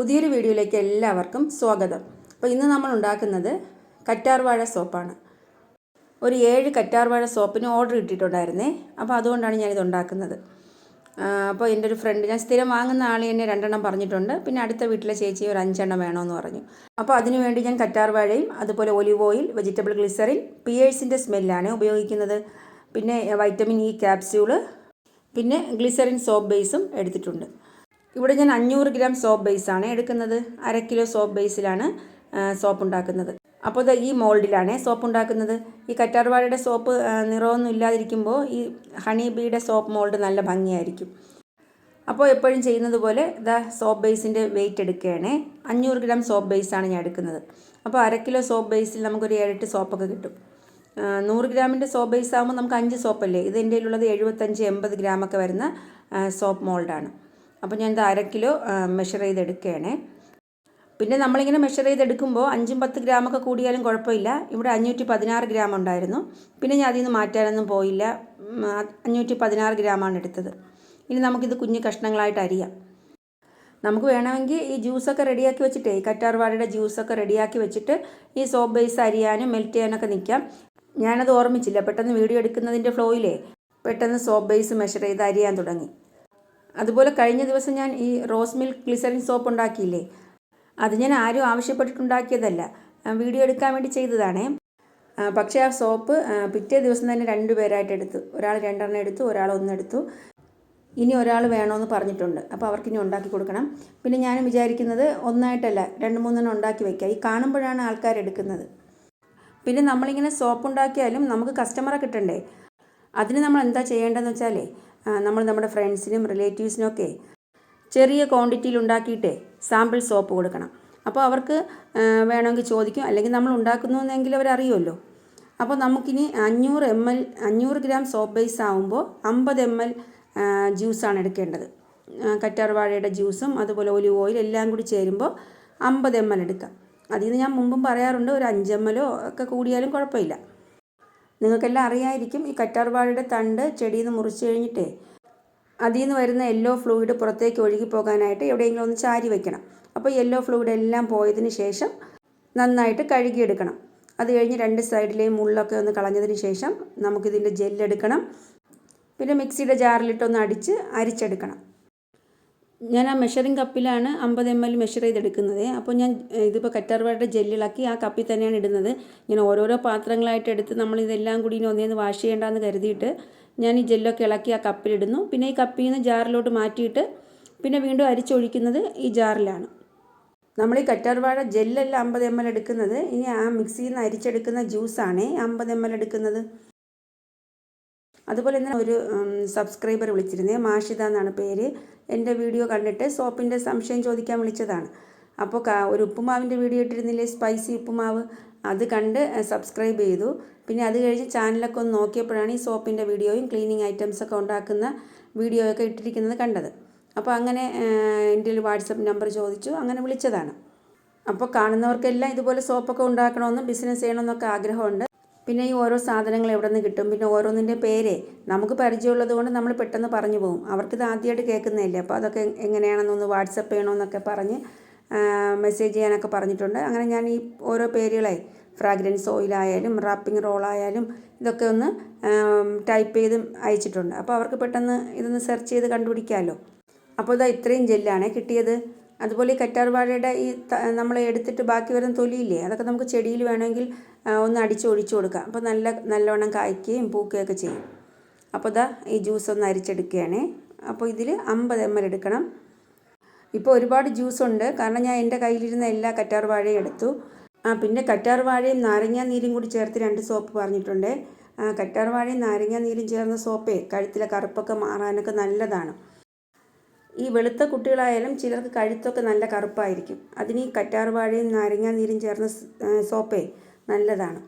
പുതിയൊരു വീഡിയോയിലേക്ക് എല്ലാവർക്കും സ്വാഗതം. അപ്പോൾ ഇന്ന് നമ്മൾ ഉണ്ടാക്കുന്നത് കറ്റാർവാഴ സോപ്പാണ്. ഒരു 7 കറ്റാർവാഴ സോപ്പിന് ഓർഡർ കിട്ടിയിട്ടുണ്ടായിരുന്നേ. അപ്പോൾ അതുകൊണ്ടാണ് ഞാനിത് ഉണ്ടാക്കുന്നത്. അപ്പോൾ എൻ്റെ ഒരു ഫ്രണ്ട്, ഞാൻ സ്ഥിരം വാങ്ങുന്ന ആൾ എന്നെ 2 എണ്ണം പറഞ്ഞിട്ടുണ്ട്. പിന്നെ അടുത്ത വീട്ടിലെ ചേച്ചി ഒരു 5 എണ്ണം വേണമെന്ന് പറഞ്ഞു. അപ്പോൾ അതിനുവേണ്ടി ഞാൻ കറ്റാർവാഴയും അതുപോലെ ഒലിവ് ഓയിൽ, വെജിറ്റബിൾ ഗ്ലിസറിൻ, പിയേഴ്സിൻ്റെ സ്മെല്ലാണ് ഉപയോഗിക്കുന്നത്. പിന്നെ വൈറ്റമിൻ ഇ ക്യാപ്സ്യൂള്, പിന്നെ ഗ്ലിസറിൻ സോപ്പ് ബേസും എടുത്തിട്ടുണ്ട്. ഇവിടെ ഞാൻ 500 ഗ്രാം സോപ്പ് ബേസാണ് എടുക്കുന്നത്. 1/2 കിലോ സോപ്പ് ബേസിലാണ് സോപ്പ് ഉണ്ടാക്കുന്നത്. അപ്പോൾ ഈ മോൾഡിലാണ് സോപ്പ് ഉണ്ടാക്കുന്നത്. ഈ കറ്റാർവാഴയുടെ സോപ്പ് നിറമൊന്നും ഇല്ലാതിരിക്കുമ്പോൾ ഈ ഹണി ബീയുടെ സോപ്പ് മോൾഡ് നല്ല ഭംഗിയായിരിക്കും. അപ്പോൾ എപ്പോഴും ചെയ്യുന്നത് പോലെ സോപ്പ് ബേസിൻ്റെ വെയിറ്റ് എടുക്കുകയാണേ. 500 ഗ്രാം സോപ്പ് ബേസാണ് ഞാൻ എടുക്കുന്നത്. അപ്പോൾ 1/2 കിലോ സോപ്പ് ബേസിൽ നമുക്കൊരു 7-8 സോപ്പൊക്കെ കിട്ടും. 100 ഗ്രാമിൻ്റെ സോപ്പ് ബേസ് ആകുമ്പോൾ നമുക്ക് 5 സോപ്പല്ലേ. ഇത് എൻ്റെ കയ്യിലുള്ളത് 75-80 ഗ്രാമൊക്കെ വരുന്ന സോപ്പ് മോൾഡാണ്. അപ്പോൾ ഞാൻ 1/2 കിലോ മെഷർ ചെയ്തെടുക്കുകയാണേ. പിന്നെ നമ്മളിങ്ങനെ മെഷർ ചെയ്തെടുക്കുമ്പോൾ 5-10 ഗ്രാമൊക്കെ കൂടിയാലും കുഴപ്പമില്ല. ഇവിടെ 516 ഗ്രാം ഉണ്ടായിരുന്നു. പിന്നെ ഞാൻ അതിൽ നിന്ന് മാറ്റാനൊന്നും പോയില്ല. 516 ഗ്രാമാണ് എടുത്തത്. ഇനി നമുക്കിത് കുഞ്ഞു കഷ്ണങ്ങളായിട്ട് അരിയാം. നമുക്ക് വേണമെങ്കിൽ ഈ ജ്യൂസൊക്കെ റെഡിയാക്കി വെച്ചിട്ടേ, കറ്റാർവാഴയുടെ ജ്യൂസൊക്കെ റെഡിയാക്കി വെച്ചിട്ട് ഈ സോപ്പ് ബേസ് അരിയാനും മെൽറ്റ് ചെയ്യാനൊക്കെ നിൽക്കാം. ഞാനത് ഓർമ്മിച്ചില്ല. പെട്ടെന്ന് വീഡിയോ എടുക്കുന്നതിൻ്റെ ഫ്ലോയിലേ പെട്ടെന്ന് സോപ്പ് ബേസ് മെഷർ ചെയ്ത് അരിയാൻ തുടങ്ങി. അതുപോലെ കഴിഞ്ഞ ദിവസം ഞാൻ ഈ റോസ് മിൽക്ക് ഗ്ലിസറിൻ സോപ്പ് ഉണ്ടാക്കിയില്ലേ, അത് ഞാൻ ആരും ആവശ്യപ്പെട്ടിട്ടുണ്ടാക്കിയതല്ല, വീഡിയോ എടുക്കാൻ വേണ്ടി ചെയ്തതാണേ. പക്ഷേ ആ സോപ്പ് പിറ്റേ ദിവസം തന്നെ 2 പേരായിട്ട് എടുത്തു. ഒരാൾ 2 എണ്ണം എടുത്തു, ഒരാൾ 1 എടുത്തു. ഇനി ഒരാൾ വേണമെന്ന് പറഞ്ഞിട്ടുണ്ട്. അപ്പോൾ അവർക്കിനി ഉണ്ടാക്കി കൊടുക്കണം. പിന്നെ ഞാനും വിചാരിക്കുന്നത് ഒന്നായിട്ടല്ല 2-3 എണ്ണം ഉണ്ടാക്കി വയ്ക്കുക. ഈ കാണുമ്പോഴാണ് ആൾക്കാരെടുക്കുന്നത്. പിന്നെ നമ്മളിങ്ങനെ സോപ്പ് ഉണ്ടാക്കിയാലും നമുക്ക് കസ്റ്റമറെ കിട്ടണ്ടേ. അതിന് നമ്മൾ എന്താ ചെയ്യേണ്ടതെന്ന് വെച്ചാലേ, നമ്മൾ നമ്മുടെ ഫ്രണ്ട്സിനും റിലേറ്റീവ്സിനൊക്കെ ചെറിയ ക്വാണ്ടിറ്റിയിൽ ഉണ്ടാക്കിയിട്ടേ സാമ്പിൾ സോപ്പ് കൊടുക്കണം. അപ്പോൾ അവർക്ക് വേണമെങ്കിൽ ചോദിക്കും, അല്ലെങ്കിൽ നമ്മൾ ഉണ്ടാക്കുന്നു എന്നെങ്കിൽ അവരറിയുമല്ലോ. അപ്പോൾ നമുക്കിനി 500 ഗ്രാം സോപ്പ് ബേസ് ആകുമ്പോൾ 50 ml ജ്യൂസാണ് എടുക്കേണ്ടത്. കറ്റാർവാഴയുടെ ജ്യൂസും അതുപോലെ ഒലിവ് ഓയിൽ എല്ലാം കൂടി ചേരുമ്പോൾ 50 ml എടുക്കാം. അതിൽ നിന്ന് ഞാൻ മുമ്പും പറയാറുണ്ട്, ഒരു 5 ml ഒക്കെ കൂടിയാലും കുഴപ്പമില്ല. നിങ്ങൾക്കെല്ലാം അറിയാമായിരിക്കും, ഈ കറ്റാർവാഴയുടെ തണ്ട് ചെടിയിൽ നിന്ന് മുറിച്ച് കഴിഞ്ഞിട്ടേ അതിൽ നിന്ന് വരുന്ന യെല്ലോ ഫ്ലൂയിഡ് പുറത്തേക്ക് ഒഴുകി പോകാനായിട്ട് എവിടെയെങ്കിലും ഒന്ന് ചാരി വയ്ക്കണം. അപ്പോൾ യെല്ലോ ഫ്ലൂയിഡ് എല്ലാം പോയതിന് ശേഷം നന്നായിട്ട് കഴുകിയെടുക്കണം. അത് കഴിഞ്ഞ് 2 സൈഡിലെയും മുള്ളൊക്കെ ഒന്ന് കളഞ്ഞതിന് ശേഷം നമുക്കിതിൻ്റെ ജെല്ലെടുക്കണം. പിന്നെ മിക്സിയുടെ ജാറിലിട്ടൊന്ന് അരിച്ചെടുക്കണം. ഞാൻ ആ മെഷറിംഗ് കപ്പിലാണ് 50 ml മെഷർ ചെയ്തെടുക്കുന്നത്. അപ്പോൾ ഞാൻ ഇതിപ്പോൾ കറ്റാർവാഴയുടെ ജെല്ലിളക്കി ആ കപ്പിൽ തന്നെയാണ് ഇടുന്നത്. ഞാൻ ഓരോരോ പാത്രങ്ങളായിട്ട് എടുത്ത് നമ്മളിതെല്ലാം കൂടി ഇനി ഒന്നേന്ന് വാഷ് ചെയ്യേണ്ടെന്ന് കരുതിയിട്ട് ഞാൻ ഈ ജെല്ലൊക്കെ ഇളക്കി ആ കപ്പിലിടുന്നു. പിന്നെ ഈ കപ്പിൽ നിന്ന് ജാറിലോട്ട് മാറ്റിയിട്ട് പിന്നെ വീണ്ടും അരിച്ചൊഴിക്കുന്നത് ഈ ജാറിലാണ്. നമ്മൾ ഈ കറ്റാർവാഴ ജെല്ലല്ല 50 ml എടുക്കുന്നത്. ഇനി ആ മിക്സിയിൽ നിന്ന് അരിച്ചെടുക്കുന്ന ജ്യൂസാണ് 50 ml എടുക്കുന്നത്. അതുപോലെ തന്നെ ഒരു സബ്സ്ക്രൈബർ വിളിച്ചിരുന്നേ, മാഷിത എന്നാണ് പേര്. എൻ്റെ വീഡിയോ കണ്ടിട്ട് സോപ്പിൻ്റെ സംശയം ചോദിക്കാൻ വിളിച്ചതാണ്. അപ്പോൾ ഒരു ഉപ്പുമാവിൻ്റെ വീഡിയോ ഇട്ടിരുന്നില്ലേ, സ്പൈസി ഉപ്പുമാവ്, അത് കണ്ട് സബ്സ്ക്രൈബ് ചെയ്തു. പിന്നെ അത് കഴിഞ്ഞ് ചാനലൊക്കെ ഒന്ന് നോക്കിയപ്പോഴാണ് ഈ സോപ്പിൻ്റെ വീഡിയോയും ക്ലീനിങ് ഐറ്റംസൊക്കെ ഉണ്ടാക്കുന്ന വീഡിയോയൊക്കെ ഇട്ടിരിക്കുന്നത് കണ്ടത്. അപ്പോൾ അങ്ങനെ എൻ്റെ ഒരു വാട്സപ്പ് നമ്പർ ചോദിച്ചു, അങ്ങനെ വിളിച്ചതാണ്. അപ്പോൾ കാണുന്നവർക്കെല്ലാം ഇതുപോലെ സോപ്പൊക്കെ ഉണ്ടാക്കണമെന്നും ബിസിനസ് ചെയ്യണമെന്നൊക്കെ ആഗ്രഹമുണ്ട്. പിന്നെ ഈ ഓരോ സാധനങ്ങൾ എവിടെ നിന്ന് കിട്ടും, പിന്നെ ഓരോന്നിൻ്റെ പേരെ നമുക്ക് പരിചയമുള്ളത് കൊണ്ട് നമ്മൾ പെട്ടെന്ന് പറഞ്ഞു പോകും. അവർക്കിത് ആദ്യമായിട്ട് കേൾക്കുന്നതല്ലേ. അപ്പോൾ അതൊക്കെ എങ്ങനെയാണെന്നൊന്ന് വാട്സപ്പ് ചെയ്യണമെന്നൊക്കെ പറഞ്ഞ് മെസ്സേജ് ചെയ്യാനൊക്കെ പറഞ്ഞിട്ടുണ്ട്. അങ്ങനെ ഞാൻ ഈ ഓരോ പേരുകളെ, ഫ്രാഗ്രൻസ് ഓയിലായാലും റാപ്പിംഗ് റോളായാലും ഇതൊക്കെ ഒന്ന് ടൈപ്പ് ചെയ്ത് അയച്ചിട്ടുണ്ട്. അപ്പോൾ അവർക്ക് പെട്ടെന്ന് ഇതൊന്ന് സെർച്ച് ചെയ്ത് കണ്ടുപിടിക്കാമല്ലോ. അപ്പോൾ ഇത്രയും ജെല്ലാണ് കിട്ടിയത്. അതുപോലെ ഈ കറ്റാർവാഴയുടെ ഈ നമ്മൾ എടുത്തിട്ട് ബാക്കി വരുന്ന തൊലിയില്ലേ, അതൊക്കെ നമുക്ക് ചെടിയിൽ വേണമെങ്കിൽ ഒന്ന് ഒഴിച്ചു കൊടുക്കാം. അപ്പോൾ നല്ലവണ്ണം കായ്ക്കുകയും പൂക്കുകയൊക്കെ ചെയ്യും. അപ്പോൾ ഈ ജ്യൂസ് ഒന്ന് അരിച്ചെടുക്കുകയാണ്. അപ്പോൾ ഇതിൽ 50 ml എടുക്കണം. ഇപ്പോൾ ഒരുപാട് ജ്യൂസുണ്ട്, കാരണം ഞാൻ എൻ്റെ കയ്യിലിരുന്ന എല്ലാ കറ്റാർവാഴയും എടുത്തു. പിന്നെ കറ്റാർവാഴയും നാരങ്ങാ നീരും കൂടി ചേർത്ത് 2 സോപ്പ് പറഞ്ഞിട്ടുണ്ട്. കറ്റാർവാഴയും നാരങ്ങാ നീരും ചേർന്ന സോപ്പേ കഴുത്തിലെ കറുപ്പൊക്കെ മാറാനൊക്കെ നല്ലതാണ്. ഈ വെളുത്ത കുട്ടികളായാലും ചിലർക്ക് കഴുത്തൊക്കെ നല്ല കറുപ്പായിരിക്കും. അതിന് ഈ കറ്റാർവാഴയും നാരങ്ങാ നീരും ചേർന്ന സോപ്പേ നല്ലതാണ്.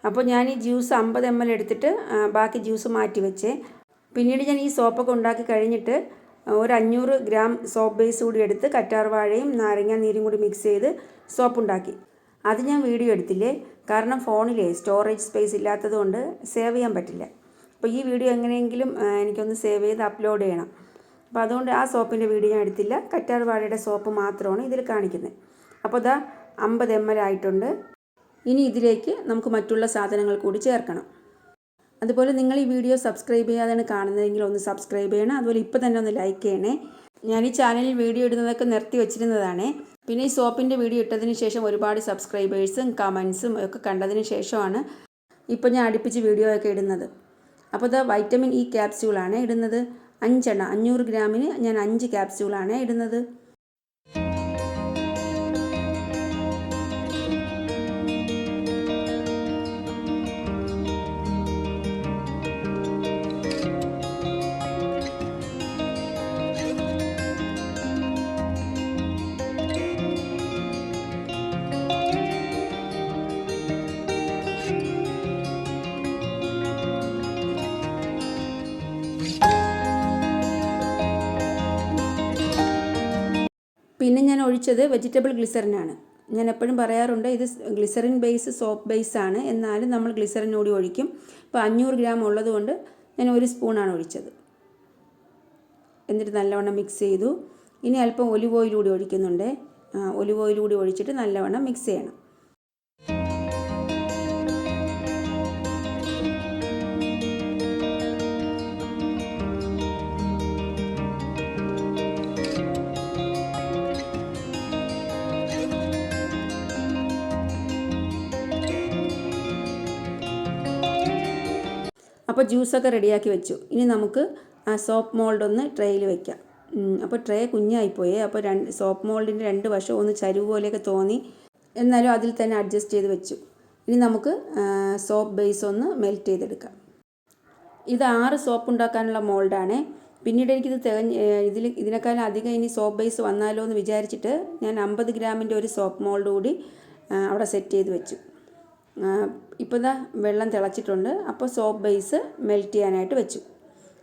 അപ്പോൾ ഞാൻ ഈ ജ്യൂസ് 50 ml എടുത്തിട്ട് ബാക്കി ജ്യൂസ് മാറ്റി വെച്ചേ. പിന്നീട് ഞാൻ ഈ സോപ്പൊക്കെ ഉണ്ടാക്കി കഴിഞ്ഞിട്ട് ഒരു 500 ഗ്രാം സോപ്പ് ബേസ് കൂടി എടുത്ത് കറ്റാർവാഴയും നാരങ്ങാ നീരും കൂടി മിക്സ് ചെയ്ത് സോപ്പ് ഉണ്ടാക്കി. അത് ഞാൻ വീഡിയോ എടുത്തില്ലേ, കാരണം ഫോണിലെ സ്റ്റോറേജ് സ്പേസ് ഇല്ലാത്തത് കൊണ്ട് സേവ് ചെയ്യാൻ പറ്റില്ല. അപ്പോൾ ഈ വീഡിയോ എങ്ങനെയെങ്കിലും എനിക്കൊന്ന് സേവ് ചെയ്ത് അപ്ലോഡ് ചെയ്യണം. അപ്പോൾ അതുകൊണ്ട് ആ സോപ്പിൻ്റെ വീഡിയോ ഞാൻ എടുത്തില്ല. കറ്റാർവാഴയുടെ സോപ്പ് മാത്രമാണ് ഇതിൽ കാണിക്കുന്നത്. അപ്പോൾ ഇതാ 50 ml ആയിട്ടുണ്ട്. ഇനി ഇതിലേക്ക് നമുക്ക് മറ്റുള്ള സാധനങ്ങൾ കൂടി ചേർക്കണം. അതുപോലെ നിങ്ങൾ ഈ വീഡിയോ സബ്സ്ക്രൈബ് ചെയ്യാതെയാണ് കാണുന്നതെങ്കിൽ ഒന്ന് സബ്സ്ക്രൈബ് ചെയ്യണം. അതുപോലെ ഇപ്പോൾ തന്നെ ഒന്ന് ലൈക്ക് ചെയ്യണേ. ഞാൻ ഈ ചാനലിൽ വീഡിയോ ഇടുന്നതൊക്കെ നിർത്തി വെച്ചിരുന്നതാണ്. പിന്നെ ഈ സോപ്പിൻ്റെ വീഡിയോ ഇട്ടതിന് ശേഷം ഒരുപാട് സബ്സ്ക്രൈബേഴ്സും കമൻസും ഒക്കെ കണ്ടതിന് ശേഷമാണ് ഇപ്പോൾ ഞാൻ അടുപ്പിച്ച് വീഡിയോ ഒക്കെ ഇടുന്നത്. അപ്പോൾ ഇത് വൈറ്റമിൻ ഇ ക്യാപ്സ്യൂളാണ് ഇടുന്നത്. 5 എണ്ണം, 500 ഗ്രാമിന് ഞാൻ 5 ക്യാപ്സ്യൂളാണ് ഇടുന്നത്. പിന്നെ ഞാൻ ഒഴിച്ചത് വെജിറ്റബിൾ ഗ്ലിസറിനാണ്. ഞാൻ എപ്പോഴും പറയാറുണ്ട് ഇത് ഗ്ലിസറിൻ ബേസ് സോപ്പ് ബേസാണ്, എന്നാലും നമ്മൾ ഗ്ലിസറിൻ കൂടി ഒഴിക്കും. ഇപ്പോൾ 500 ഗ്രാം ഉള്ളതുകൊണ്ട് ഞാൻ 1 സ്പൂണാണ് ഒഴിച്ചത്. എന്നിട്ട് നല്ലവണ്ണം മിക്സ് ചെയ്തു. ഇനി അല്പം ഒലിവ് ഓയിൽ കൂടി ഒഴിക്കുന്നുണ്ട്. ഒലിവ് ഓയിൽ കൂടി ഒഴിച്ചിട്ട് നല്ലവണ്ണം മിക്സ് ചെയ്യണം. അപ്പോൾ ജ്യൂസൊക്കെ റെഡിയാക്കി വെച്ചു. ഇനി നമുക്ക് ആ സോപ്പ് മോൾഡ് ഒന്ന് ട്രേയിൽ വെക്കാം. അപ്പോൾ ട്രേ കുഞ്ഞായിപ്പോയേ. അപ്പോൾ സോപ്പ് മോൾഡിൻ്റെ 2 വശവും ഒന്ന് ചരിവ് പോലെയൊക്കെ തോന്നി, എന്നാലും അതിൽ തന്നെ അഡ്ജസ്റ്റ് ചെയ്ത് വെച്ചു. ഇനി നമുക്ക് സോപ്പ് ബേസ് ഒന്ന് മെൽറ്റ് ചെയ്തെടുക്കാം. ഇത് 6 സോപ്പ് ഉണ്ടാക്കാനുള്ള മോൾഡാണ്. പിന്നീട് എനിക്കിത് ഇതിനേക്കാളും അധികം ഇനി സോപ്പ് ബേസ് വന്നാലോ എന്ന് വിചാരിച്ചിട്ട് ഞാൻ 50 ഗ്രാമിൻ്റെ ഒരു സോപ്പ് മോൾഡ് കൂടി അവിടെ സെറ്റ് ചെയ്ത് വെച്ചു. ഇപ്പോൾ ഇതാ വെള്ളം തിളച്ചിട്ടുണ്ട്. അപ്പോൾ സോപ്പ് ബേസ് മെൽറ്റ് ചെയ്യാനായിട്ട് വെച്ചു.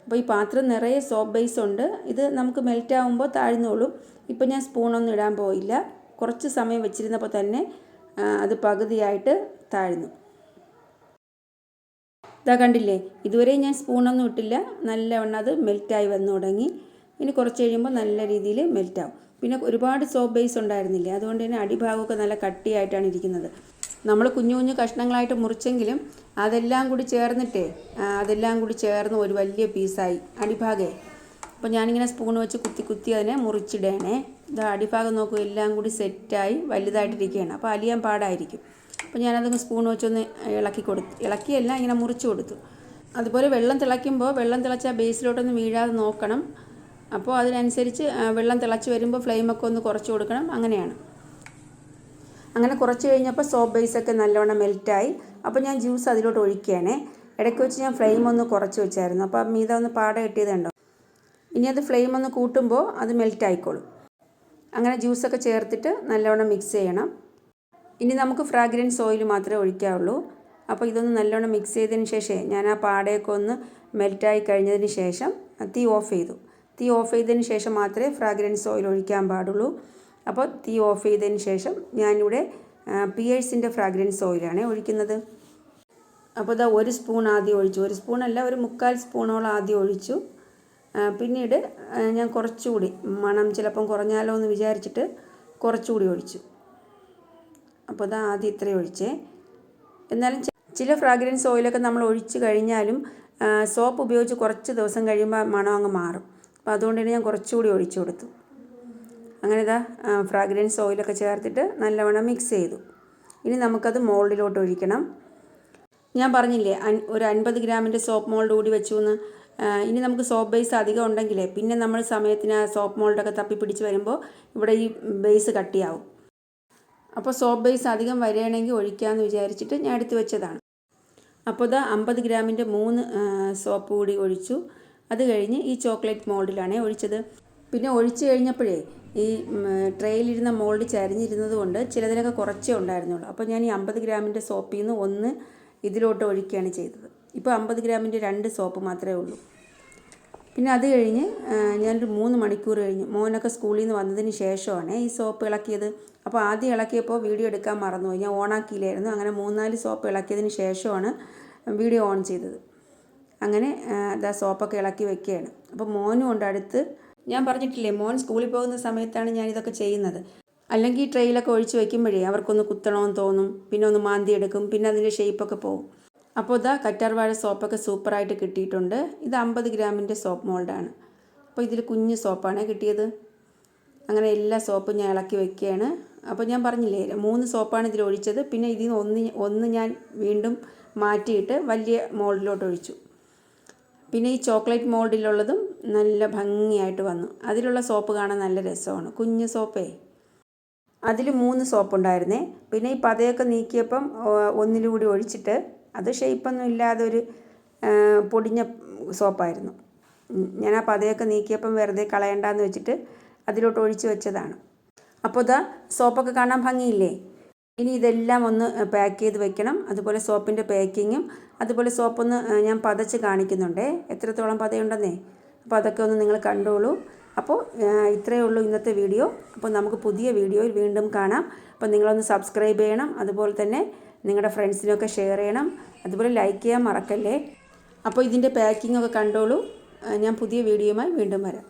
അപ്പോൾ ഈ പാത്രം നിറയെ സോപ്പ് ബേസ് ഉണ്ട്. ഇത് നമുക്ക് മെൽറ്റ് ആകുമ്പോൾ താഴ്ന്നോളും. ഇപ്പോൾ ഞാൻ സ്പൂണൊന്നും ഇടാൻ പോയില്ല. കുറച്ച് സമയം വെച്ചിരുന്നപ്പോൾ തന്നെ അത് പകുതിയായിട്ട് താഴ്ന്നു. ഇതാ കണ്ടില്ലേ, ഇതുവരെ ഞാൻ സ്പൂണൊന്നും ഇട്ടില്ല. നല്ലവണ്ണം അത് മെൽറ്റായി വന്നു തുടങ്ങി. ഇനി കുറച്ച് കഴിയുമ്പോൾ നല്ല രീതിയിൽ മെൽറ്റാവും. പിന്നെ ഒരുപാട് സോപ്പ് ബേസ് ഉണ്ടായിരുന്നില്ല, അതുകൊണ്ട് തന്നെ അടിഭാഗമൊക്കെ നല്ല കട്ടിയായിട്ടാണ് ഇരിക്കുന്നത്. നമ്മൾ കുഞ്ഞു കുഞ്ഞു കഷ്ണങ്ങളായിട്ട് മുറിച്ചെങ്കിലും അതെല്ലാം കൂടി ചേർന്ന് ഒരു വലിയ പീസായി അടിഭാഗേ. അപ്പോൾ ഞാനിങ്ങനെ സ്പൂൺ വെച്ച് കുത്തി അതിനെ മുറിച്ചിടണേ. ഇത് അടിഭാഗം നോക്കൂ, എല്ലാം കൂടി സെറ്റായി വലുതായിട്ടിരിക്കുകയാണ്. അപ്പോൾ അലിയാൻ പാടായിരിക്കും. അപ്പോൾ ഞാനതൊന്ന് സ്പൂൺ വെച്ചൊന്ന് ഇളക്കിയല്ല ഇങ്ങനെ മുറിച്ച് കൊടുത്തു. അതുപോലെ വെള്ളം തിളച്ച ബേസിലോട്ടൊന്ന് വീഴാതെ നോക്കണം. അപ്പോൾ അതിനനുസരിച്ച് വെള്ളം തിളച്ച് വരുമ്പോൾ ഫ്ലെയിമൊക്കെ ഒന്ന് കുറച്ച് കൊടുക്കണം. അങ്ങനെ കുറച്ച് കഴിഞ്ഞപ്പോൾ സോപ്പ് ബേസൊക്കെ നല്ലോണം മെൽറ്റായി. അപ്പോൾ ഞാൻ ജ്യൂസ് അതിലോട്ട് ഒഴിക്കുകയാണേ. ഇടയ്ക്ക് വെച്ച് ഞാൻ ഫ്ലെയിം ഒന്ന് കുറച്ച് വെച്ചായിരുന്നു. അപ്പോൾ മീത ഒന്ന് പാട കെട്ടിയത് കണ്ടോ. ഇനി അത് ഫ്ലെയിം ഒന്ന് കൂട്ടുമ്പോൾ അത് മെൽറ്റ് ആയിക്കോളും. അങ്ങനെ ജ്യൂസൊക്കെ ചേർത്തിട്ട് നല്ലോണം മിക്സ് ചെയ്യണം. ഇനി നമുക്ക് ഫ്രാഗ്രൻസ് ഓയിൽ മാത്രമേ ഒഴിക്കാവുള്ളൂ. അപ്പോൾ ഇതൊന്ന് നല്ലോണം മിക്സ് ചെയ്തതിന് ശേഷം ഞാൻ ആ പാടയൊക്കെ ഒന്ന് മെൽറ്റായി കഴിഞ്ഞതിന് ശേഷം തീ ഓഫ് ചെയ്തു. തീ ഓഫ് ചെയ്തതിന് ശേഷം മാത്രമേ ഫ്രാഗ്രൻസ് ഓയിൽ ഒഴിക്കാൻ പാടുള്ളൂ. അപ്പോൾ തീ ഓഫ് ചെയ്തതിന് ശേഷം ഞാനിവിടെ പിയേഴ്സിൻ്റെ ഫ്രാഗ്രൻസ് ഓയിലാണ് ഒഴിക്കുന്നത്. അപ്പോൾ ഇതാ 1 സ്പൂൺ ആദ്യം ഒഴിച്ചു. 1 സ്പൂണല്ല, ഒരു 3/4 സ്പൂണോളം ആദ്യം ഒഴിച്ചു. പിന്നീട് ഞാൻ കുറച്ചുകൂടി മണം ചിലപ്പം കുറഞ്ഞാലോ എന്ന് വിചാരിച്ചിട്ട് കുറച്ചുകൂടി ഒഴിച്ചു. അപ്പോൾ ഇതാ ആദ്യം ഇത്രയും ഒഴിച്ചേ. എന്നാലും ചില ഫ്രാഗ്രൻസ് ഓയിലൊക്കെ നമ്മൾ ഒഴിച്ച് കഴിഞ്ഞാലും സോപ്പ് ഉപയോഗിച്ച് കുറച്ച് ദിവസം കഴിയുമ്പോൾ മണം അങ്ങ് മാറും. അപ്പോൾ അതുകൊണ്ട് തന്നെ ഞാൻ കുറച്ചുകൂടി ഒഴിച്ചു കൊടുത്തു. അങ്ങനെ ഇതാ ഫ്രാഗ്രൻസ് ഓയിലൊക്കെ ചേർത്തിട്ട് നല്ലവണ്ണം മിക്സ് ചെയ്തു. ഇനി നമുക്കത് മോൾഡിലോട്ട് ഒഴിക്കണം. ഞാൻ പറഞ്ഞില്ലേ ഒരു 50 ഗ്രാമിൻ്റെ സോപ്പ് മോൾഡ് കൂടി വെച്ചു എന്ന്. ഇനി നമുക്ക് സോപ്പ് ബേസ് അധികം ഉണ്ടെങ്കിലേ പിന്നെ നമ്മൾ സമയത്തിന് ആ സോപ്പ് മോൾഡൊക്കെ തപ്പിപ്പിടിച്ച് വരുമ്പോൾ ഇവിടെ ഈ ബേസ് കട്ടിയാവും. അപ്പോൾ സോപ്പ് ബേസ് അധികം വരികയാണെങ്കിൽ ഒഴിക്കാമെന്ന് വിചാരിച്ചിട്ട് ഞാൻ എടുത്ത് വെച്ചതാണ്. അപ്പോൾ ഇതാ 50 ഗ്രാമിൻ്റെ 3 സോപ്പ് കൂടി ഒഴിച്ചു. അത് കഴിഞ്ഞ് ഈ ചോക്ലേറ്റ് മോൾഡിലാണ് ഒഴിച്ചത്. പിന്നെ ഒഴിച്ച് കഴിഞ്ഞപ്പോഴേ ഈ ട്രേയിലിരുന്ന മോൾഡ് ചരിഞ്ഞിരുന്നത് കൊണ്ട് ചിലതിനൊക്കെ കുറച്ചേ ഉണ്ടായിരുന്നുള്ളൂ. അപ്പോൾ ഞാൻ ഈ 50 ഗ്രാമിൻ്റെ സോപ്പിൽ നിന്ന് 1 ഇതിലോട്ട് ഒഴിക്കുകയാണ് ചെയ്തത്. ഇപ്പോൾ 50 ഗ്രാമിൻ്റെ 2 സോപ്പ് മാത്രമേ ഉള്ളൂ. പിന്നെ അത് കഴിഞ്ഞ് ഞാനൊരു 3 മണിക്കൂർ കഴിഞ്ഞ് മോനൊക്കെ സ്കൂളിൽ നിന്ന് വന്നതിന് ശേഷമാണ് ഈ സോപ്പ് ഇളക്കിയത്. അപ്പോൾ ആദ്യം ഇളക്കിയപ്പോൾ വീഡിയോ എടുക്കാൻ മറന്നുപോയി, ഞാൻ ഓണാക്കിയില്ലായിരുന്നു. അങ്ങനെ 3-4 സോപ്പ് ഇളക്കിയതിന് ശേഷമാണ് വീഡിയോ ഓൺ ചെയ്തത്. അങ്ങനെ സോപ്പൊക്കെ ഇളക്കി വെക്കുകയാണ്. അപ്പോൾ മോനും ഉണ്ട് അടുത്ത്. ഞാൻ പറഞ്ഞിട്ടില്ലേ, മോൻ സ്കൂളിൽ പോകുന്ന സമയത്താണ് ഞാനിതൊക്കെ ചെയ്യുന്നത്. അല്ലെങ്കിൽ ട്രെയിലൊക്കെ ഒഴിച്ച് വയ്ക്കുമ്പോഴേ അവർക്കൊന്ന് കുത്തണമെന്ന് തോന്നും, പിന്നെ ഒന്ന് മാന്തി എടുക്കും, പിന്നെ അതിൻ്റെ ഷേപ്പൊക്കെ പോകും. അപ്പോൾ ഇതാ കറ്റാർ വാഴ സോപ്പൊക്കെ സൂപ്പറായിട്ട് കിട്ടിയിട്ടുണ്ട്. ഇത് 50 ഗ്രാമിൻ്റെ സോപ്പ് മോൾഡാണ്. അപ്പോൾ ഇതിൽ കുഞ്ഞ് സോപ്പാണ് കിട്ടിയത്. അങ്ങനെ എല്ലാ സോപ്പും ഞാൻ ഇളക്കി വെക്കുകയാണ്. അപ്പോൾ ഞാൻ പറഞ്ഞില്ലേ 3 സോപ്പാണ് ഇതിൽ ഒഴിച്ചത്. പിന്നെ ഇതിൽ നിന്ന് ഒന്ന് ഞാൻ വീണ്ടും മാറ്റിയിട്ട് വലിയ മോൾഡിലോട്ട് ഒഴിച്ചു. പിന്നെ ഈ ചോക്ലേറ്റ് മോൾഡിലുള്ളതും നല്ല ഭംഗിയായിട്ട് വന്നു. അതിലുള്ള സോപ്പ് കാണാൻ നല്ല രസമാണ്, കുഞ്ഞ് സോപ്പേ. അതിൽ 3 സോപ്പുണ്ടായിരുന്നേ. പിന്നെ ഈ പതയൊക്കെ നീക്കിയപ്പം ഒന്നിലൂടെ ഒഴിച്ചിട്ട്, അത് ഷേപ്പൊന്നും ഇല്ലാതെ ഒരു പൊടിഞ്ഞ സോപ്പായിരുന്നു. ഞാൻ ആ പതയൊക്കെ നീക്കിയപ്പം വെറുതെ കളയണ്ടെന്ന് വെച്ചിട്ട് അതിലോട്ട് ഒഴിച്ച് വെച്ചതാണ്. അപ്പോൾ ഇതാ സോപ്പൊക്കെ കാണാൻ ഭംഗിയില്ലേ. ഇനി ഇതെല്ലാം ഒന്ന് പാക്ക് ചെയ്ത് വെക്കണം. അതുപോലെ സോപ്പിൻ്റെ പാക്കിങ്ങും, അതുപോലെ സോപ്പൊന്ന് ഞാൻ പതച്ച് കാണിക്കുന്നുണ്ടേ, എത്രത്തോളം പതയുണ്ടെന്നേ. അപ്പോൾ അതൊക്കെ ഒന്ന് നിങ്ങൾ കണ്ടോളൂ. അപ്പോൾ ഇത്രയേ ഉള്ളൂ ഇന്നത്തെ വീഡിയോ. അപ്പോൾ നമുക്ക് പുതിയ വീഡിയോയിൽ വീണ്ടും കാണാം. അപ്പോൾ നിങ്ങളൊന്ന് സബ്സ്ക്രൈബ് ചെയ്യണം, അതുപോലെ തന്നെ നിങ്ങളുടെ ഫ്രണ്ട്സിനൊക്കെ ഷെയർ ചെയ്യണം, അതുപോലെ ലൈക്ക് ചെയ്യാൻ മറക്കല്ലേ. അപ്പോൾ ഇതിൻ്റെ പാക്കിങ്ങൊക്കെ കണ്ടോളൂ. ഞാൻ പുതിയ വീഡിയോയുമായി വീണ്ടും വരാം.